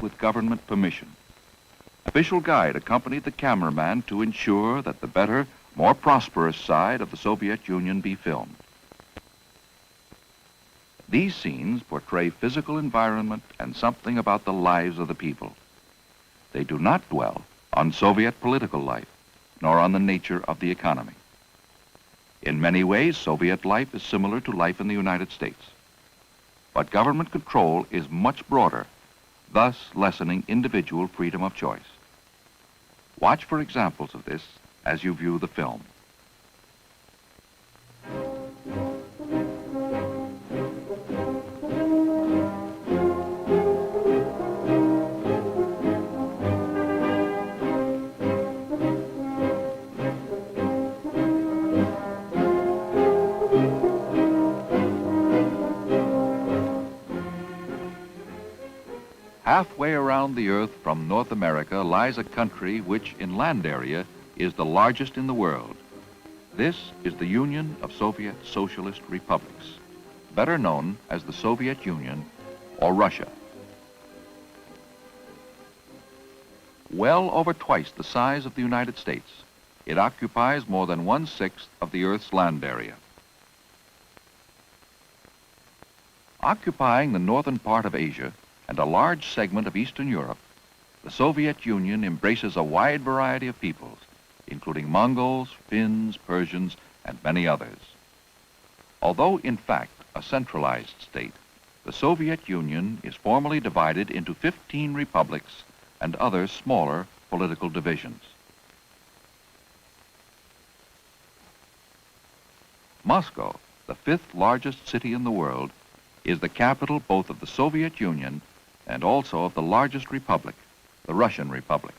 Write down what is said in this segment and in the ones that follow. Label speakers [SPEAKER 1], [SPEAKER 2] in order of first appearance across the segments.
[SPEAKER 1] with government permission. Official guide accompanied the cameraman to ensure that the better, more prosperous side of the Soviet Union be filmed. These scenes portray physical environment and something about the lives of the people. They do not dwell on Soviet political life, nor on the nature of the economy. In many ways, Soviet life is similar to life in the United States. But government control is much broader, thus lessening individual freedom of choice. Watch for examples of this as you view the film. Halfway around the earth from North America lies a country which, in land area, is the largest in the world. This is the Union of Soviet Socialist Republics, better known as the Soviet Union or Russia. Well over twice the size of the United States, it occupies more than 1/6 of the Earth's land area. Occupying the northern part of Asia and a large segment of Eastern Europe, the Soviet Union embraces a wide variety of peoples, including Mongols, Finns, Persians, and many others. Although, in fact, a centralized state, the Soviet Union is formally divided into 15 republics and other smaller political divisions. Moscow, the 5th largest city in the world, is the capital both of the Soviet Union and also of the largest republic, the Russian Republic.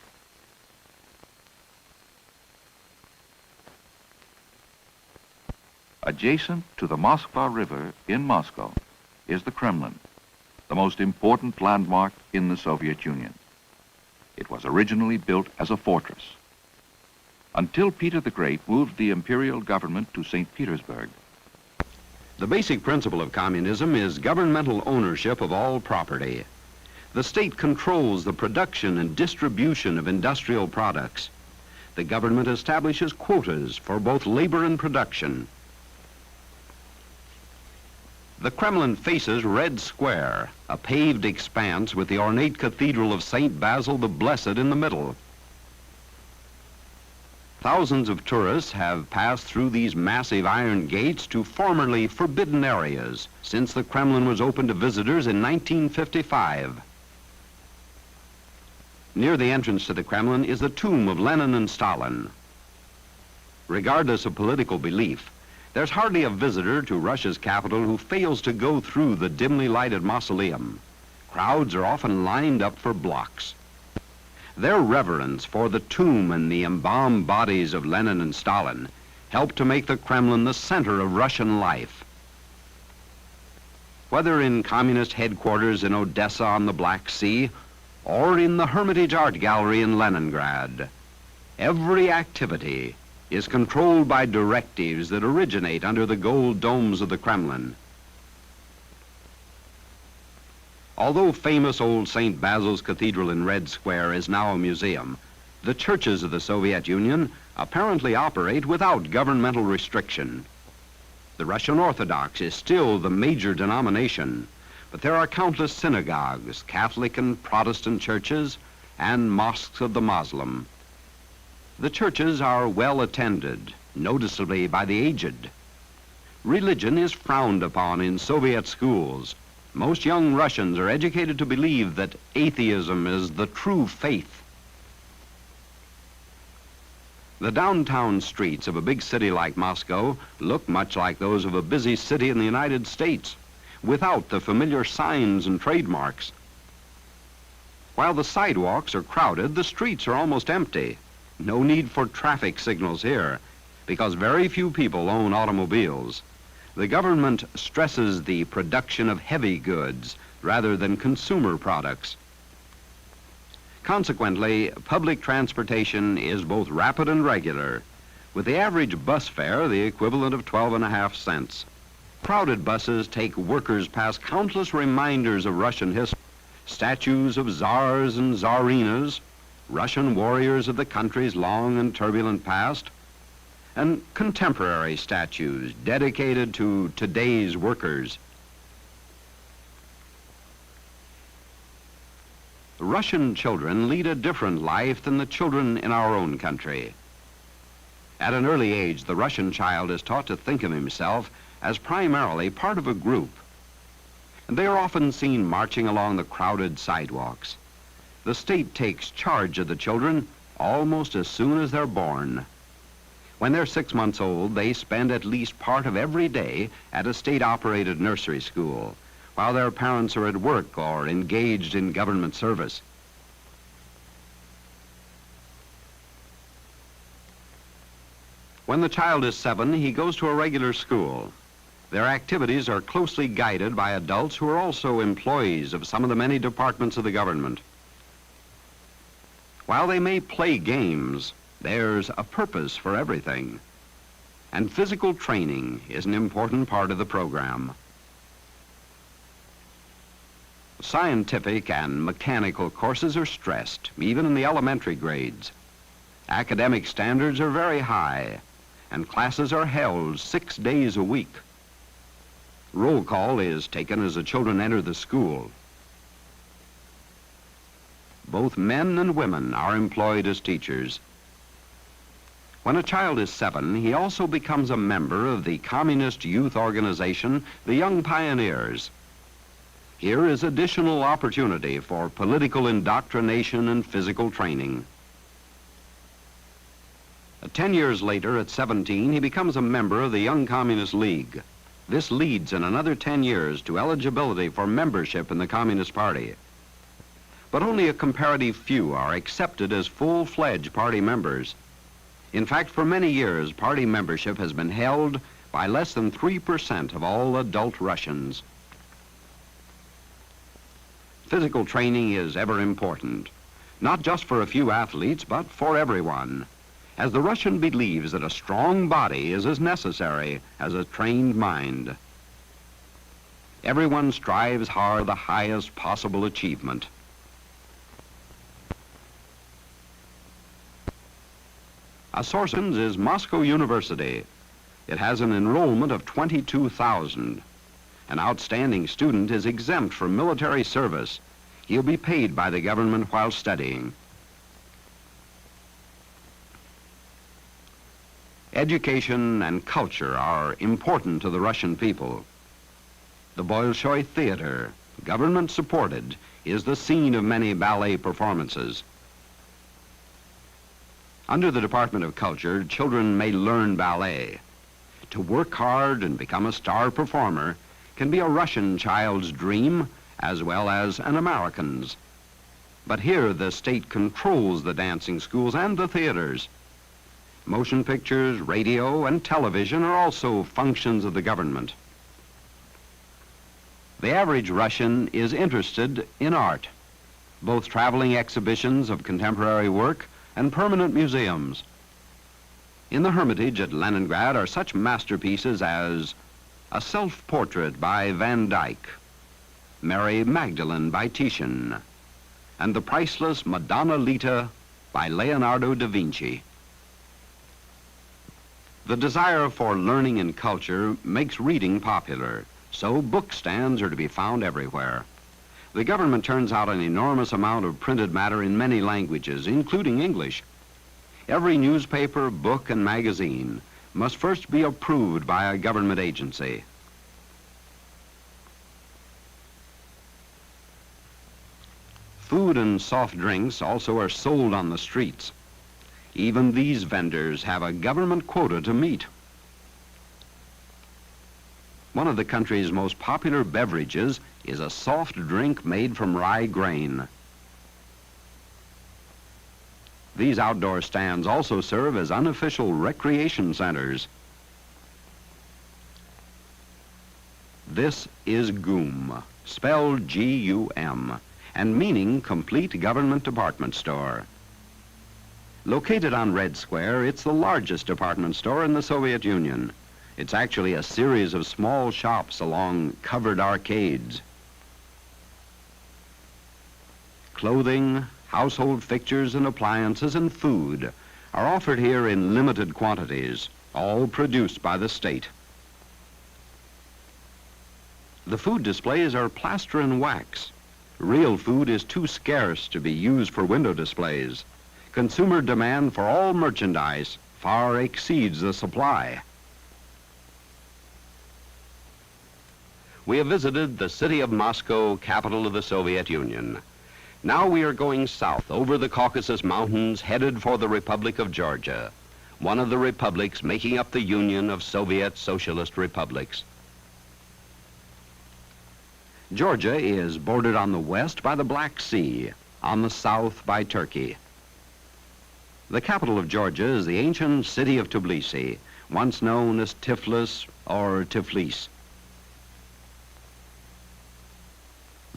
[SPEAKER 1] Adjacent to the Moskva River in Moscow is the Kremlin, the most important landmark in the Soviet Union. It was originally built as a fortress. Until Peter the Great moved the imperial government to St. Petersburg.
[SPEAKER 2] The basic principle of communism is governmental ownership of all property. The state controls the production and distribution of industrial products. The government establishes quotas for both labor and production. The Kremlin faces Red Square, a paved expanse with the ornate cathedral of St. Basil the Blessed in the middle. Thousands of tourists have passed through these massive iron gates to formerly forbidden areas since the Kremlin was opened to visitors in 1955. Near the entrance to the Kremlin is the tomb of Lenin and Stalin. Regardless of political belief, there's hardly a visitor to Russia's capital who fails to go through the dimly lighted mausoleum. Crowds are often lined up for blocks. Their reverence for the tomb and the embalmed bodies of Lenin and Stalin helped to make the Kremlin the center of Russian life. Whether in communist headquarters in Odessa on the Black Sea or in the Hermitage Art Gallery in Leningrad, every activity is controlled by directives that originate under the gold domes of the Kremlin. Although famous old St. Basil's Cathedral in Red Square is now a museum, the churches of the Soviet Union apparently operate without governmental restriction. The Russian Orthodox is still the major denomination, but there are countless synagogues, Catholic and Protestant churches, and mosques of the Muslim. The churches are well attended, noticeably by the aged. Religion is frowned upon in Soviet schools. Most young Russians are educated to believe that atheism is the true faith. The downtown streets of a big city like Moscow look much like those of a busy city in the United States, without the familiar signs and trademarks. While the sidewalks are crowded, the streets are almost empty. No need for traffic signals here, because very few people own automobiles. The government stresses the production of heavy goods rather than consumer products. Consequently, public transportation is both rapid and regular, with the average bus fare the equivalent of 12.5 cents. Crowded buses take workers past countless reminders of Russian history. statues of czars and czarinas, Russian warriors of the country's long and turbulent past, and contemporary statues dedicated to today's workers. Russian children lead a different life than the children in our own country. At an early age, the Russian child is taught to think of himself as primarily part of a group. And they are often seen marching along the crowded sidewalks. The state takes charge of the children almost as soon as they're born. When they're 6 months old, they spend at least part of every day at a state-operated nursery school, while their parents are at work or engaged in government service. When the child is 7, he goes to a regular school. Their activities are closely guided by adults who are also employees of some of the many departments of the government. While they may play games, there's a purpose for everything. And physical training is an important part of the program. Scientific and mechanical courses are stressed, even in the elementary grades. Academic standards are very high, and classes are held 6 days a week. Roll call is taken as the children enter the school. Both men and women are employed as teachers. When a child is 7, he also becomes a member of the communist youth organization, the Young Pioneers. Here is additional opportunity for political indoctrination and physical training. 10 years later, at 17, he becomes a member of the Young Communist League. This leads in another 10 years to eligibility for membership in the Communist Party. But only a comparative few are accepted as full-fledged party members. In fact, for many years, party membership has been held by less than 3% of all adult Russians. Physical training is ever important, not just for a few athletes, but for everyone, as the Russian believes that a strong body is as necessary as a trained mind. Everyone strives hard for the highest possible achievement. A source is Moscow University. It has an enrollment of 22,000. An outstanding student is exempt from military service. He'll be paid by the government while studying. Education and culture are important to the Russian people. The Bolshoi Theater, government-supported, is the scene of many ballet performances. Under the Department of Culture, children may learn ballet. To work hard and become a star performer can be a Russian child's dream as well as an American's. But here the state controls the dancing schools and the theaters. Motion pictures, radio, and television are also functions of the government. The average Russian is interested in art, both traveling exhibitions of contemporary work and permanent museums. In the Hermitage at Leningrad are such masterpieces as a self-portrait by Van Dyck, Mary Magdalene by Titian, and the priceless Madonna Lita by Leonardo da Vinci. The desire for learning and culture makes reading popular, so book stands are to be found everywhere. The government turns out an enormous amount of printed matter in many languages, including English. Every newspaper, book, and magazine must first be approved by a government agency. Food and soft drinks also are sold on the streets. Even these vendors have a government quota to meet. One of the country's most popular beverages is a soft drink made from rye grain. These outdoor stands also serve as unofficial recreation centers. This is GUM, spelled G-U-M, and meaning Complete Government Department Store. Located on Red Square, it's the largest department store in the Soviet Union. It's actually a series of small shops along covered arcades. Clothing, household fixtures and appliances, and food are offered here in limited quantities, all produced by the state. The food displays are plaster and wax. Real food is too scarce to be used for window displays. Consumer demand for all merchandise far exceeds the supply. We have visited the city of Moscow, capital of the Soviet Union. Now we are going south over the Caucasus Mountains, headed for the Republic of Georgia, one of the republics making up the Union of Soviet Socialist Republics. Georgia is bordered on the west by the Black Sea, on the south by Turkey. The capital of Georgia is the ancient city of Tbilisi, once known as Tiflis or Tiflis.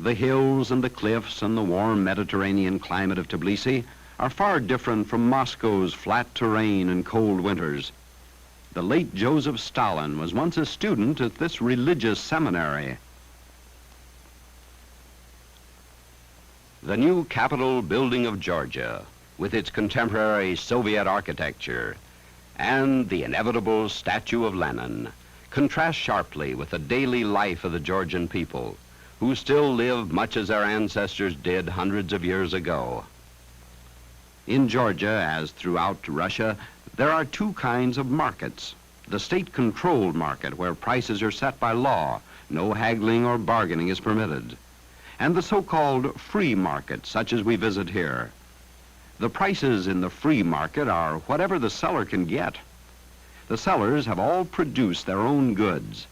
[SPEAKER 2] The hills and the cliffs and the warm Mediterranean climate of Tbilisi are far different from Moscow's flat terrain and cold winters. The late Joseph Stalin was once a student at this religious seminary. The new Capitol building of Georgia, with its contemporary Soviet architecture and the inevitable statue of Lenin, contrasts sharply with the daily life of the Georgian people, who still live much as their ancestors did hundreds of years ago. In Georgia, as throughout Russia, there are two kinds of markets. The state-controlled market, where prices are set by law, no haggling or bargaining is permitted, and the so-called free market, such as we visit here. The prices in the free market are whatever the seller can get. The sellers have all produced their own goods,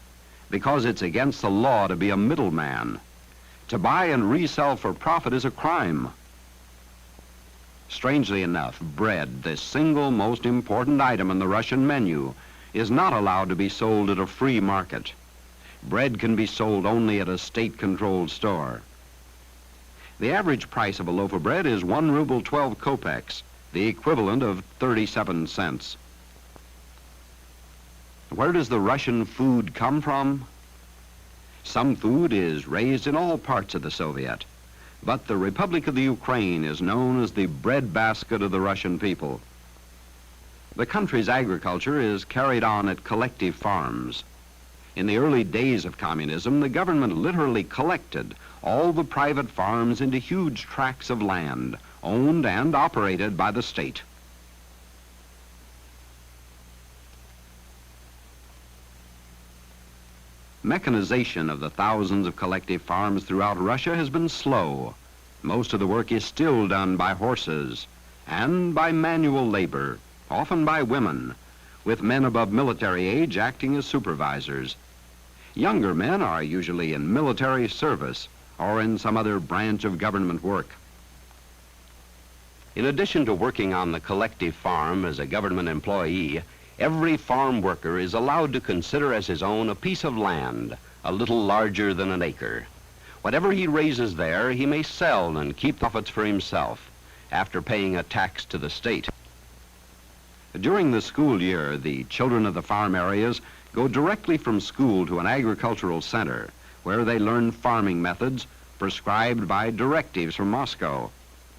[SPEAKER 2] because it's against the law to be a middleman. To buy and resell for profit is a crime. Strangely enough, bread, the single most important item in the Russian menu, is not allowed to be sold at a free market. Bread can be sold only at a state-controlled store. The average price of a loaf of bread is 1 ruble 12 kopecks, the equivalent of 37 cents. Where does the Russian food come from? Some food is raised in all parts of the Soviet, but the Republic of the Ukraine is known as the breadbasket of the Russian people. The country's agriculture is carried on at collective farms. In the early days of communism, the government literally collected all the private farms into huge tracts of land, owned and operated by the state. Mechanization of the thousands of collective farms throughout Russia has been slow. Most of the work is still done by horses and by manual labor, often by women, with men above military age acting as supervisors. Younger men are usually in military service or in some other branch of government work. In addition to working on the collective farm as a government employee, every farm worker is allowed to consider as his own a piece of land, a little larger than an acre. Whatever he raises there, he may sell and keep profits for himself, after paying a tax to the state. During the school year, the children of the farm areas go directly from school to an agricultural center, where they learn farming methods prescribed by directives from Moscow.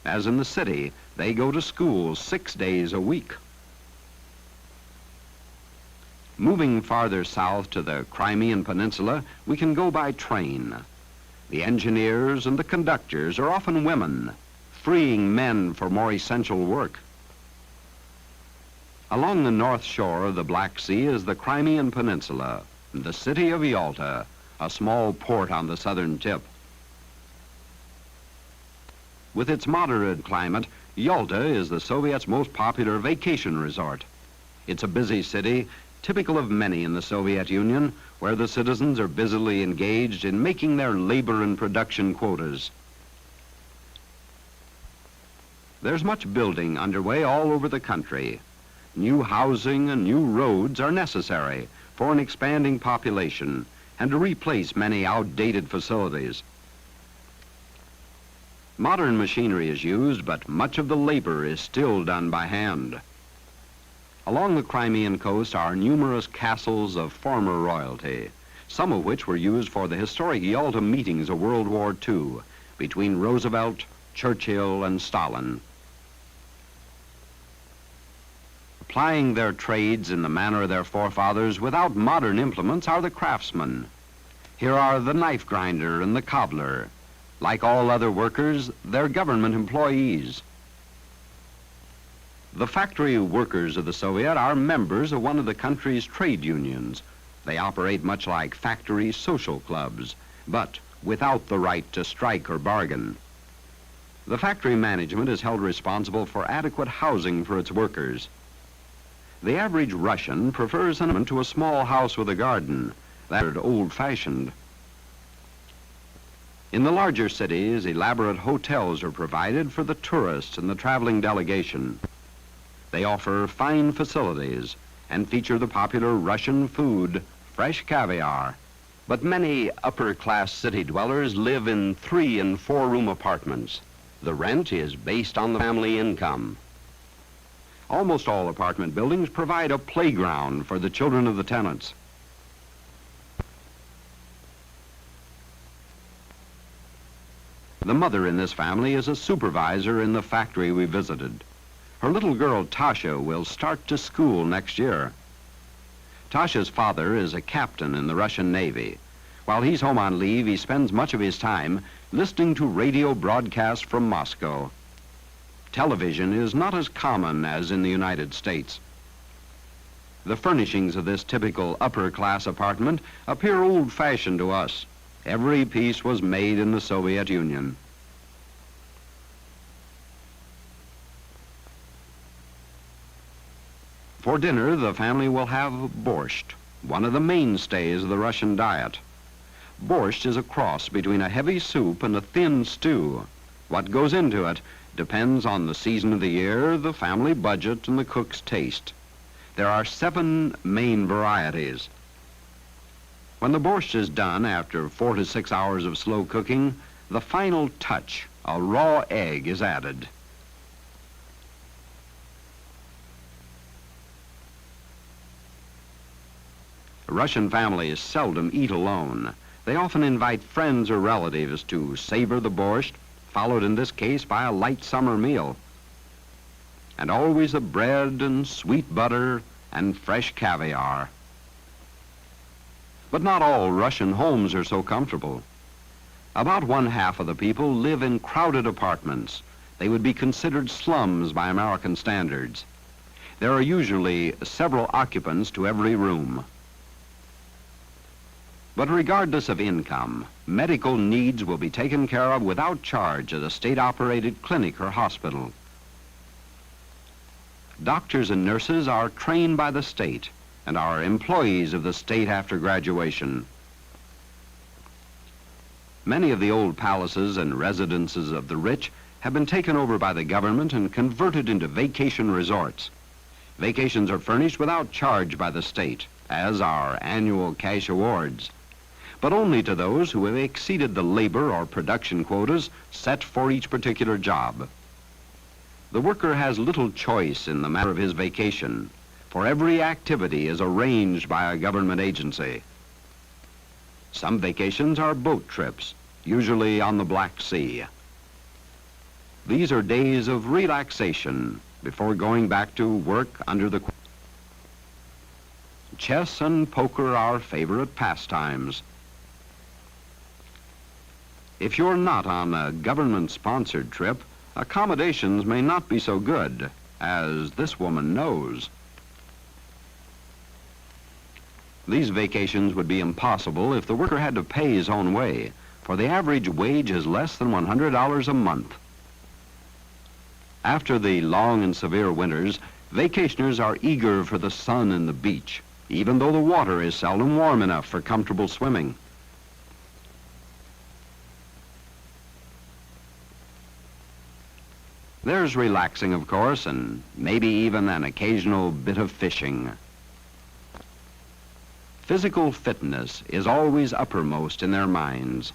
[SPEAKER 2] As in the city, they go to school 6 days a week. Moving farther south to the Crimean Peninsula, we can go by train. The engineers and the conductors are often women, freeing men for more essential work. Along the north shore of the Black Sea is the Crimean Peninsula, the city of Yalta, a small port on the southern tip. With its moderate climate, Yalta is the Soviets' most popular vacation resort. It's a busy city, typical of many in the Soviet Union, where the citizens are busily engaged in making their labor and production quotas. There's much building underway all over the country. New housing and new roads are necessary for an expanding population and to replace many outdated facilities. Modern machinery is used, but much of the labor is still done by hand. Along the Crimean coast are numerous castles of former royalty, some of which were used for the historic Yalta meetings of World War II between Roosevelt, Churchill, and Stalin. Applying their trades in the manner of their forefathers without modern implements are the craftsmen. Here are the knife grinder and the cobbler. Like all other workers, they're government employees. The factory workers of the Soviet are members of one of the country's trade unions. They operate much like factory social clubs, but without the right to strike or bargain. The factory management is held responsible for adequate housing for its workers. The average Russian prefers an to a small house with a garden. That's old-fashioned. In the larger cities, elaborate hotels are provided for the tourists and the traveling delegation. They offer fine facilities and feature the popular Russian food, fresh caviar. But many upper-class city dwellers live in 3- and 4-room apartments. The rent is based on the family income. Almost all apartment buildings provide a playground for the children of the tenants. The mother in this family is a supervisor in the factory we visited. Her little girl, Tasha, will start to school next year. Tasha's father is a captain in the Russian Navy. While he's home on leave, he spends much of his time listening to radio broadcasts from Moscow. Television is not as common as in the United States. The furnishings of this typical upper-class apartment appear old-fashioned to us. Every piece was made in the Soviet Union. For dinner, the family will have borscht, one of the mainstays of the Russian diet. Borscht is a cross between a heavy soup and a thin stew. What goes into it depends on the season of the year, the family budget, and the cook's taste. There are 7 main varieties. When the borscht is done after 4 to 6 hours of slow cooking, the final touch, a raw egg, is added. Russian families seldom eat alone. They often invite friends or relatives to savor the borscht, followed in this case by a light summer meal. And always a bread and sweet butter and fresh caviar. But not all Russian homes are so comfortable. About 1/2 of the people live in crowded apartments. They would be considered slums by American standards. There are usually several occupants to every room. But regardless of income, medical needs will be taken care of without charge at a state-operated clinic or hospital. Doctors and nurses are trained by the state and are employees of the state after graduation. Many of the old palaces and residences of the rich have been taken over by the government and converted into vacation resorts. Vacations are furnished without charge by the state, as are annual cash awards, but only to those who have exceeded the labor or production quotas set for each particular job. The worker has little choice in the matter of his vacation, for every activity is arranged by a government agency. Some vacations are boat trips, usually on the Black Sea. These are days of relaxation before going back to work under the... Chess and poker are favorite pastimes. If you're not on a government-sponsored trip, accommodations may not be so good, as this woman knows. These vacations would be impossible if the worker had to pay his own way, for the average wage is less than $100 a month. After the long and severe winters, vacationers are eager for the sun and the beach, even though the water is seldom warm enough for comfortable swimming. There's relaxing, of course, and maybe even an occasional bit of fishing. Physical fitness is always uppermost in their minds.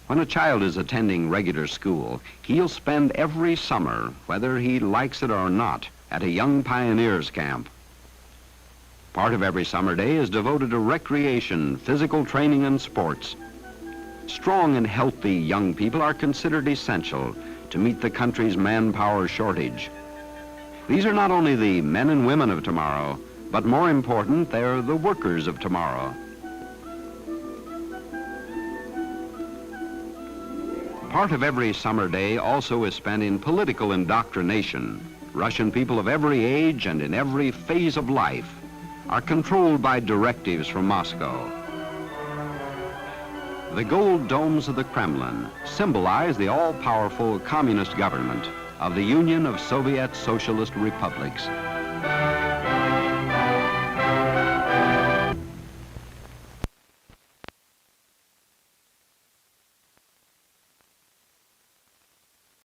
[SPEAKER 2] When a child is attending regular school, he'll spend every summer, whether he likes it or not, at a young pioneers camp. Part of every summer day is devoted to recreation, physical training, and sports. Strong and healthy young people are considered essential to meet the country's manpower shortage. These are not only the men and women of tomorrow, but more important, they're the workers of tomorrow. Part of every summer day also is spent in political indoctrination. Russian people of every age and in every phase of life are controlled by directives from Moscow. The gold domes of the Kremlin symbolize the all-powerful communist government of the Union of Soviet Socialist Republics.